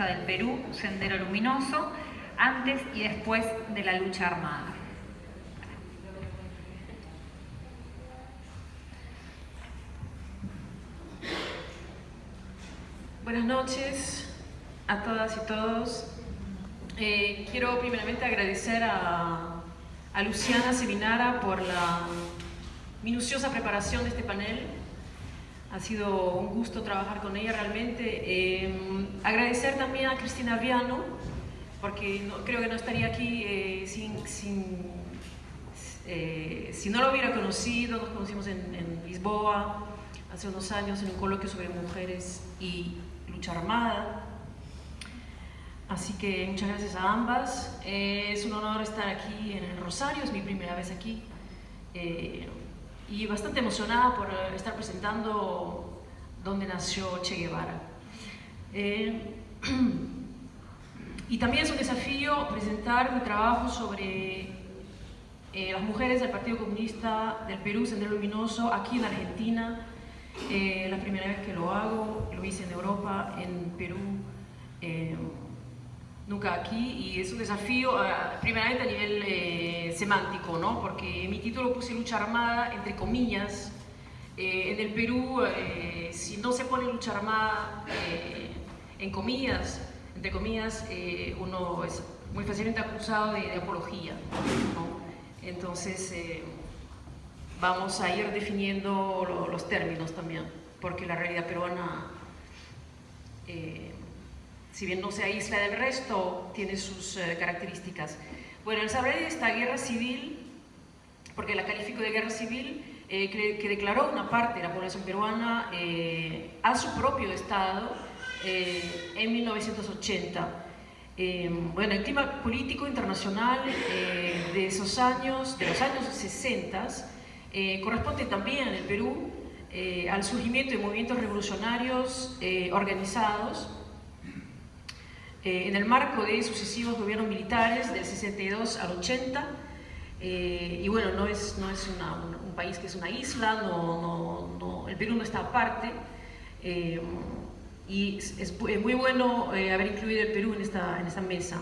Comunista del Perú, Sendero Luminoso, antes y después de la lucha armada. Buenas noches a todas y todos. Quiero primeramente agradecer a Luciana Seminara por la minuciosa preparación de este panel. Ha sido un gusto trabajar con ella realmente. Agradecer también a Cristina Viano, porque creo que no estaría aquí si no lo hubiera conocido. Nos conocimos en Lisboa hace unos años en un coloquio sobre mujeres y lucha armada. Así que muchas gracias a ambas. Es un honor estar aquí en el Rosario, es mi primera vez aquí. Y bastante emocionada por estar presentando dónde nació Che Guevara. Y también es un desafío presentar mi trabajo sobre las mujeres del Partido Comunista del Perú, Sendero Luminoso, aquí en Argentina. La primera vez que lo hago, lo hice en Europa, en Perú, nunca aquí, y es un desafío primeramente a nivel semántico, ¿no? Porque en mi título puse lucha armada, entre comillas. En el Perú, si no se pone lucha armada en comillas, entre comillas, uno es muy fácilmente acusado de apología, ¿no? Entonces, vamos a ir definiendo los términos también, porque la realidad peruana, si bien no se aísla del resto, tiene sus características. Bueno, les hablaré de esta guerra civil, porque la califico de guerra civil, que declaró una parte de la población peruana a su propio Estado en 1980. Bueno, el clima político internacional de esos años, de los años 60, corresponde también en el Perú al surgimiento de movimientos revolucionarios organizados en el marco de sucesivos gobiernos militares del 62 al 80. Y bueno, no es un país que es una isla, el Perú no está aparte. Y es muy bueno haber incluido el Perú en esta mesa.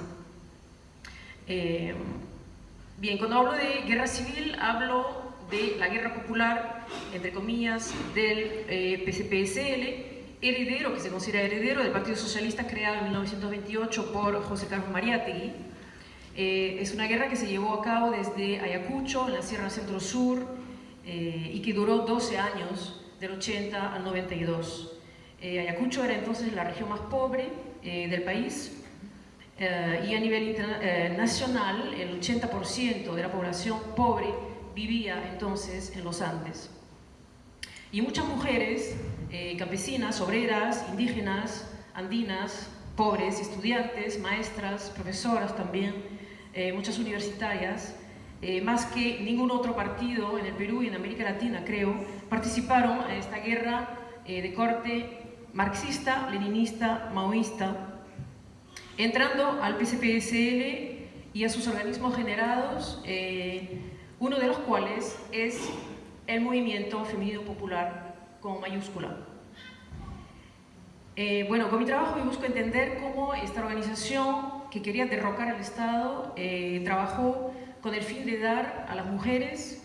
Bien, cuando hablo de guerra civil, hablo de la guerra popular, entre comillas, del PCPSL, heredero, que se considera heredero del Partido Socialista creado en 1928 por José Carlos Mariátegui. Es una guerra que se llevó a cabo desde Ayacucho, en la Sierra Centro-Sur, y que duró 12 años, del 80 al 92. Ayacucho era entonces la región más pobre del país, y a nivel nacional el 80% de la población pobre vivía entonces en los Andes. Y muchas mujeres campesinas, obreras, indígenas, andinas, pobres, estudiantes, maestras, profesoras también, muchas universitarias, más que ningún otro partido en el Perú y en América Latina, creo, participaron en esta guerra de corte marxista, leninista, maoísta, entrando al PCPSL y a sus organismos generados, uno de los cuales es el Movimiento Femenino Popular con mayúscula. Bueno, con mi trabajo yo busco entender cómo esta organización que quería derrocar al Estado trabajó con el fin de dar a las mujeres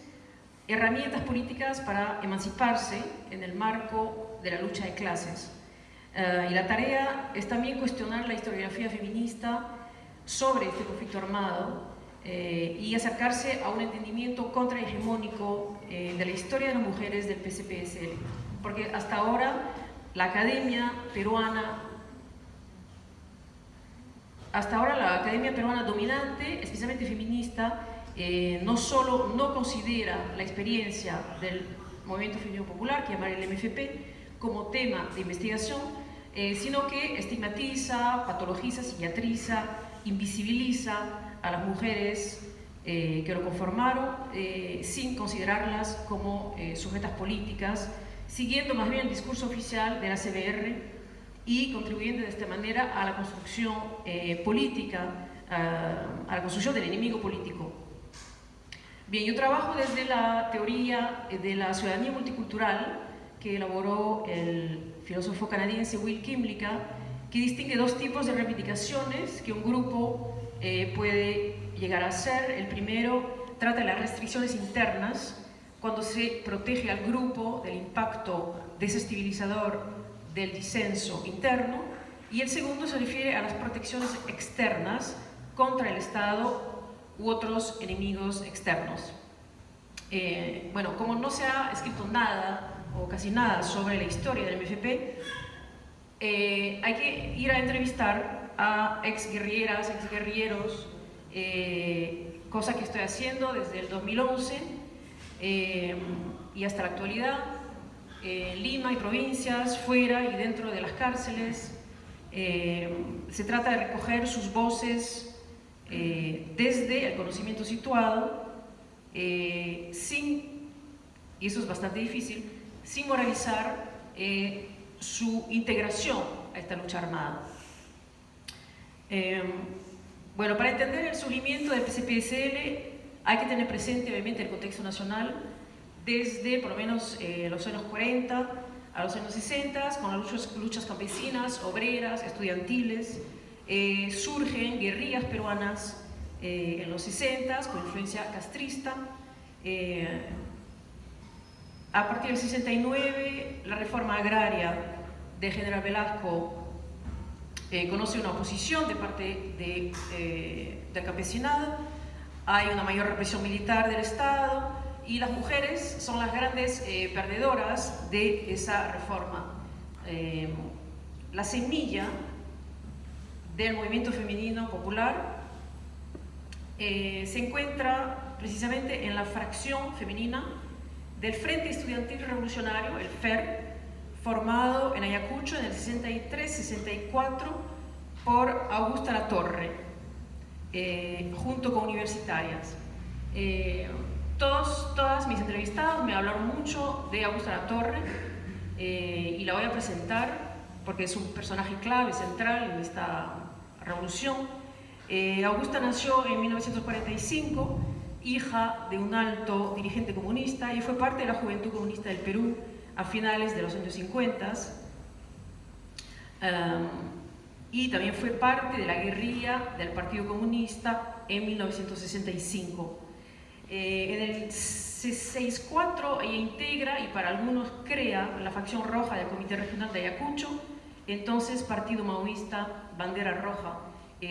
herramientas políticas para emanciparse en el marco de la lucha de clases. Y la tarea es también cuestionar la historiografía feminista sobre este conflicto armado y acercarse a un entendimiento contrahegemónico de la historia de las mujeres del PCPSL. Porque hasta ahora la academia peruana dominante, especialmente feminista, no solo no considera la experiencia del Movimiento Femenino Popular, que llama el MFP, como tema de investigación, sino que estigmatiza, patologiza, psiquiatriza, invisibiliza a las mujeres que lo conformaron sin considerarlas como sujetas políticas, siguiendo más bien el discurso oficial de la CBR y contribuyendo de esta manera a la construcción política, a la construcción del enemigo político. Bien, yo trabajo desde la teoría de la ciudadanía multicultural que elaboró el filósofo canadiense Will Kimlicka, que distingue dos tipos de reivindicaciones que un grupo puede llegar a hacer. El primero trata de las restricciones internas, cuando se protege al grupo del impacto desestabilizador del disenso interno, y el segundo se refiere a las protecciones externas contra el Estado u otros enemigos externos. Bueno, como no se ha escrito nada o casi nada sobre la historia del MFP, hay que ir a entrevistar a exguerrilleras, exguerrilleros, cosa que estoy haciendo desde el 2011 y hasta la actualidad, Lima y provincias, fuera y dentro de las cárceles. Se trata de recoger sus voces desde el conocimiento situado, sin, y eso es bastante difícil, sin moralizar su integración a esta lucha armada. Bueno, para entender el surgimiento del PCP-SL hay que tener presente obviamente el contexto nacional desde por lo menos los años 40 a los años 60, con las luchas campesinas, obreras, estudiantiles. Surgen guerrillas peruanas en los 60 con influencia castrista. A partir del 69, la reforma agraria de General Velasco conoce una oposición de parte del campesinado. Hay una mayor represión militar del Estado y las mujeres son las grandes perdedoras de esa reforma. La semilla del movimiento femenino popular se encuentra precisamente en la fracción femenina del Frente Estudiantil Revolucionario, el FER, formado en Ayacucho en el 63-64 por Augusta Latorre, junto con universitarias. Todas mis entrevistadas me hablaron mucho de Augusta Latorre y la voy a presentar porque es un personaje clave, central en esta revolución. Augusta nació en 1945, hija de un alto dirigente comunista, y fue parte de la Juventud Comunista del Perú a finales de los años 50, y también fue parte de la guerrilla del Partido Comunista en 1965. En el 64 ella integra, y para algunos crea, la facción roja del Comité Regional de Ayacucho, entonces Partido Maoísta Bandera Roja,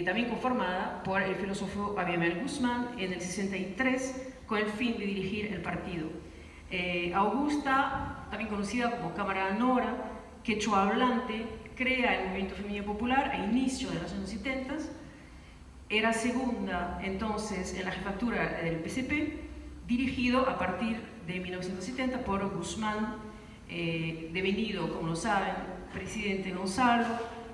también conformada por el filósofo Abimael Guzmán en el 63, con el fin de dirigir el partido. Augusta, también conocida como Cámara Nora, quechua hablante, crea el movimiento femenino popular a inicio de los años 70. Era segunda entonces en la jefatura del PCP, dirigido a partir de 1970 por Guzmán, devenido, como lo saben, presidente Gonzalo,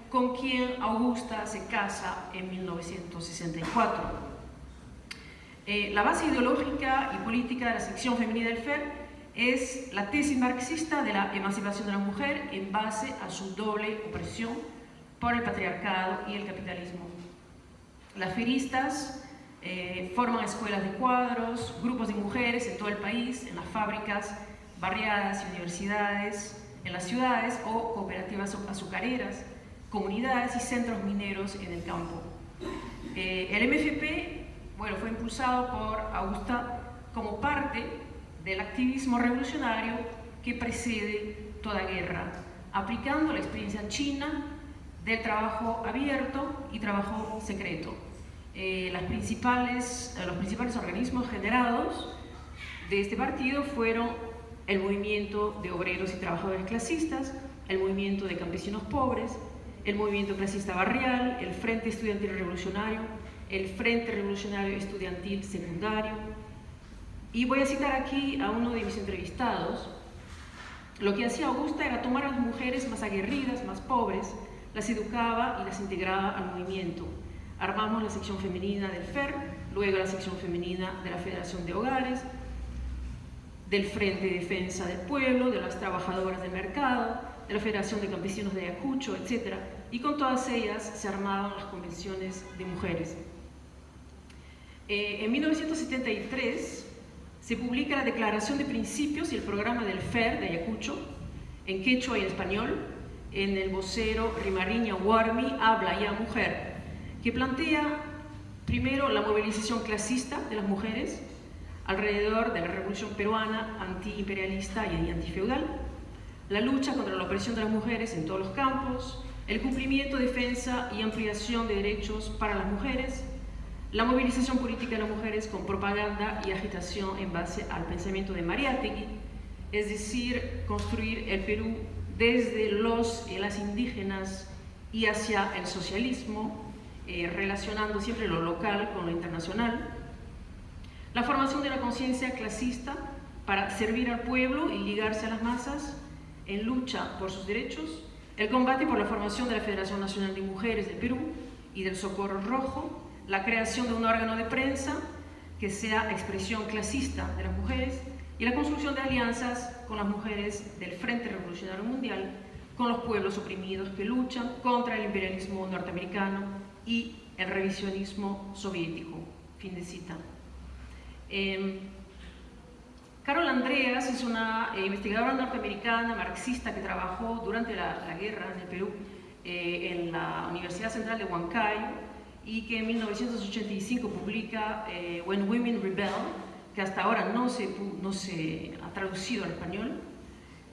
con quien Augusta se casa en 1964. La base ideológica y política de la sección femenina del FER es la tesis marxista de la emancipación de la mujer en base a su doble opresión por el patriarcado y el capitalismo. Las feristas forman escuelas de cuadros, grupos de mujeres en todo el país, en las fábricas, barriadas y universidades, en las ciudades o cooperativas azucareras, comunidades y centros mineros en el campo. El MFP, bueno, fue impulsado por Augusta como parte del activismo revolucionario que precede toda guerra, aplicando la experiencia china del trabajo abierto y trabajo secreto. Los principales organismos generados de este partido fueron el movimiento de obreros y trabajadores clasistas, el movimiento de campesinos pobres, el movimiento clasista barrial, el Frente Estudiantil Revolucionario, el Frente Revolucionario Estudiantil Secundario. Y voy a citar aquí a uno de mis entrevistados. Lo que hacía Augusta era tomar a las mujeres más aguerridas, más pobres, las educaba y las integraba al movimiento. Armamos la sección femenina del FER, luego la sección femenina de la Federación de Hogares, del Frente de Defensa del Pueblo, de las Trabajadoras del Mercado, de la Federación de Campesinos de Ayacucho, etc. Y con todas ellas se armaban las convenciones de mujeres. En 1973 se publica la Declaración de Principios y el programa del FER de Ayacucho, en quechua y en español, en el vocero Rimariña Warmi Habla Ya Mujer, que plantea primero la movilización clasista de las mujeres alrededor de la revolución peruana antiimperialista y antifeudal, la lucha contra la opresión de las mujeres en todos los campos, el cumplimiento, defensa y ampliación de derechos para las mujeres, la movilización política de las mujeres con propaganda y agitación en base al pensamiento de Mariátegui, es decir, construir el Perú desde los y las indígenas y hacia el socialismo, relacionando siempre lo local con lo internacional, la formación de la conciencia clasista para servir al pueblo y ligarse a las masas en lucha por sus derechos, el combate por la formación de la Federación Nacional de Mujeres del Perú y del Socorro Rojo, la creación de un órgano de prensa que sea expresión clasista de las mujeres y la construcción de alianzas con las mujeres del Frente Revolucionario Mundial, con los pueblos oprimidos que luchan contra el imperialismo norteamericano y el revisionismo soviético. Fin de cita. Carol Andreas es una investigadora norteamericana, marxista, que trabajó durante la guerra en el Perú en la Universidad Central de Huancayo y que en 1985 publica When Women Rebel, que hasta ahora no se ha traducido al español,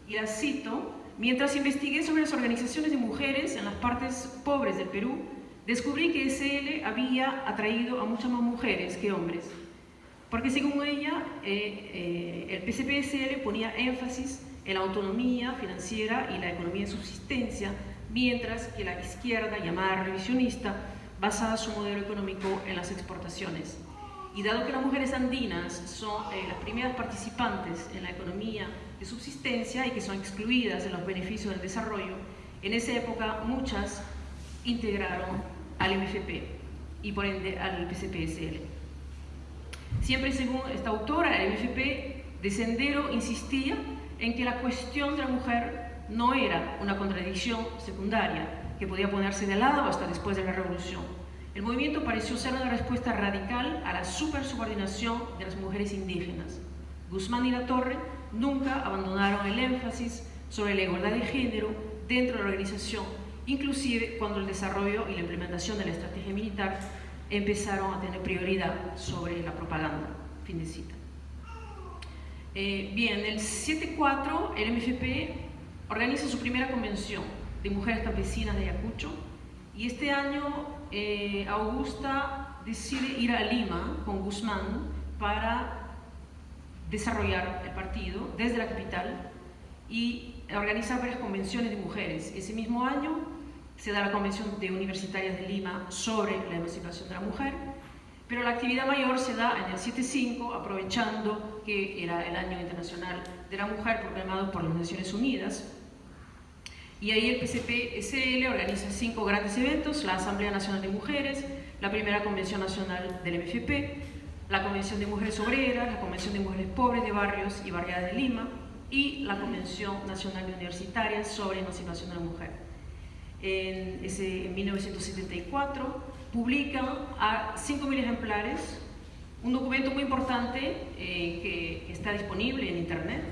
y la cito: mientras investigué sobre las organizaciones de mujeres en las partes pobres del Perú, descubrí que SL había atraído a muchas más mujeres que hombres, porque según ella, el PCP-SL ponía énfasis en la autonomía financiera y la economía de subsistencia, mientras que la izquierda, llamada revisionista, basaba su modelo económico en las exportaciones. Y dado que las mujeres andinas son las primeras participantes en la economía de subsistencia y que son excluidas de los beneficios del desarrollo, en esa época muchas integraron al MFP y por ende al PCP-SL. Siempre según esta autora, el MFP de Sendero insistía en que la cuestión de la mujer no era una contradicción secundaria que podía ponerse de lado hasta después de la revolución. El movimiento pareció ser una respuesta radical a la supersubordinación de las mujeres indígenas. Guzmán y Latorre nunca abandonaron el énfasis sobre la igualdad de género dentro de la organización, inclusive cuando el desarrollo y la implementación de la estrategia militar empezaron a tener prioridad sobre la propaganda. Fin de cita. Bien, el 7-4 el MFP organiza su primera convención de mujeres campesinas de Ayacucho y este año Augusta decide ir a Lima con Guzmán para desarrollar el partido desde la capital y organizar varias convenciones de mujeres. Ese mismo año se da la Convención de Universitarias de Lima sobre la emancipación de la mujer, pero la actividad mayor se da en el 7-5, aprovechando que era el Año Internacional de la Mujer proclamado por las Naciones Unidas. Y ahí el PCP-SL organiza 5 grandes eventos: la Asamblea Nacional de Mujeres, la primera Convención Nacional del MFP, la Convención de Mujeres Obreras, la Convención de Mujeres Pobres de Barrios y Barriadas de Lima y la Convención Nacional de Universitarias sobre Emancipación de la Mujer. En 1974 publican a 5.000 ejemplares un documento muy importante que está disponible en internet,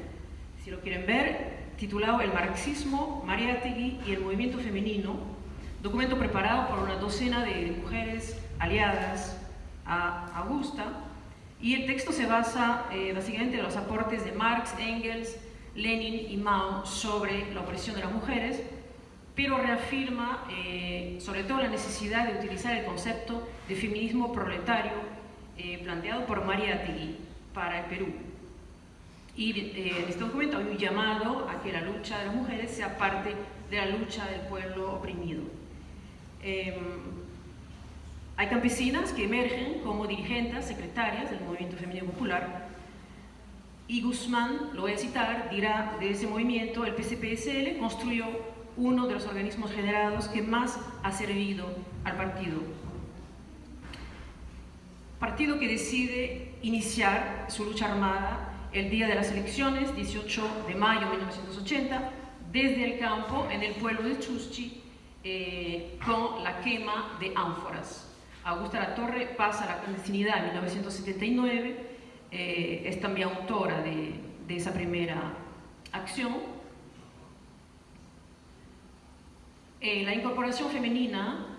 si lo quieren ver, titulado El marxismo, Mariátegui y el movimiento femenino, documento preparado por una docena de mujeres aliadas a Augusta, y el texto se basa básicamente en los aportes de Marx, Engels, Lenin y Mao sobre la opresión de las mujeres, pero reafirma sobre todo la necesidad de utilizar el concepto de feminismo proletario planteado por Mariátegui para el Perú. Y en este documento hay un llamado a que la lucha de las mujeres sea parte de la lucha del pueblo oprimido. Hay campesinas que emergen como dirigentes, secretarias del movimiento femenino popular, y Guzmán, lo voy a citar, dirá de ese movimiento: el PCP-SL construyó uno de los organismos generados que más ha servido al partido. Partido que decide iniciar su lucha armada el día de las elecciones, 18 de mayo de 1980, desde el campo en el pueblo de Chuschi, con la quema de ánforas. Augusta Latorre pasa a la clandestinidad en 1979, es también autora de esa primera acción. La incorporación femenina